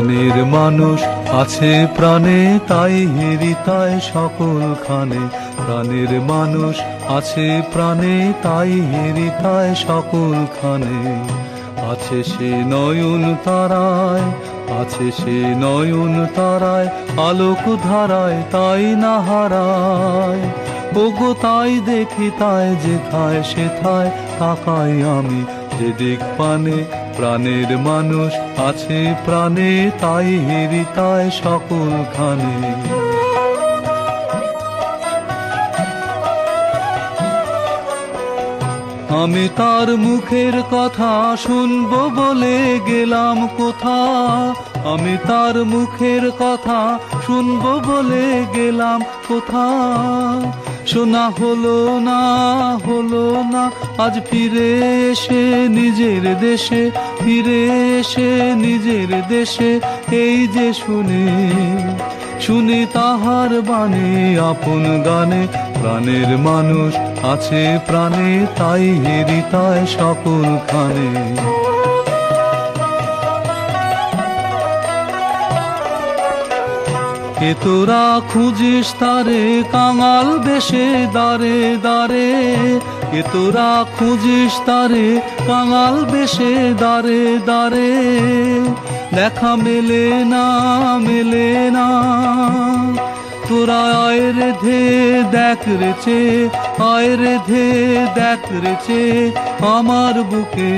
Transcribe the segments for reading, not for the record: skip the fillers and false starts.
প্রাণের মানুষ আছে প্রাণে, তাই হেরিতায় সকলখানে। প্রাণের মানুষ আছে প্রাণে, তাই হেরিতায় সকলখানে। আছে সে নয়ন তারায়, আছে সে নয়ন তারায়, আলোক ধারায় তাই না হারায়। ওগো তাই দেখি তাই যেথায় সেথায় তাকাই আমি যেদিক পানে। প্রাণের মানুষ আছে প্রাণে, তাই হেরিতায় সকলখানে। আমি তার মুখের কথা শুনবো বলে গেলাম কোথা। আমি তার মুখের কথা শুনবো বলে গেলাম কোথা। শোনা হলো না, হলো না, আজ ফিরে এসে নিজের দেশে, ফিরে এসে নিজের দেশে। এই যে শুনি, শুনি তাহার বাণী আপন গানে। প্রাণের মানুষ আছে প্রাণে, তাই হেরিতায় সকলখানে। কে তোরা খুঁজিস তারে কাঙাল বেশে দাঁড়ে দাঁড়ে। কে তোরা খুঁজিস তারে কাঙাল বেশে দাঁড়ে দাঁড়ে। দেখা মেলে না, মেলে না। তোরা আয় রে ধে দেখ রেছে, আয় রে ধে দেখ রেছে আমার বুকে।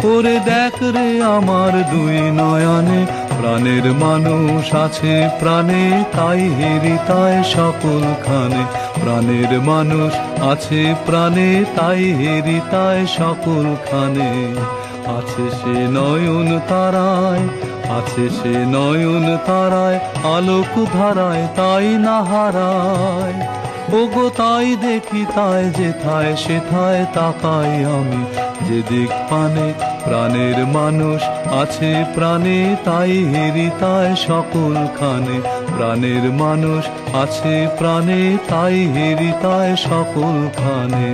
ওরে দেখ রে আমার দুই নয়নে। প্রাণের মানুষ আছে প্রাণে, তাই হেরিতায় সকলখানে। প্রাণের মানুষ আছে প্রাণে, তাই হেরিতায় সকলখানে। আছে সে নয়ন তারায়, আছে সে নয়ন তারায়, আলোক ধারায় তাই না হারায়। ওগো তাই দেখি তাই যেথায় সেথায় তাকাই আমি যেদিক পানে। প্রাণের মানুষ আছে প্রাণে, তাই হেরিতায় সকলখানে। প্রাণের মানুষ আছে প্রাণে, তাই হেরিতায় সকলখানে।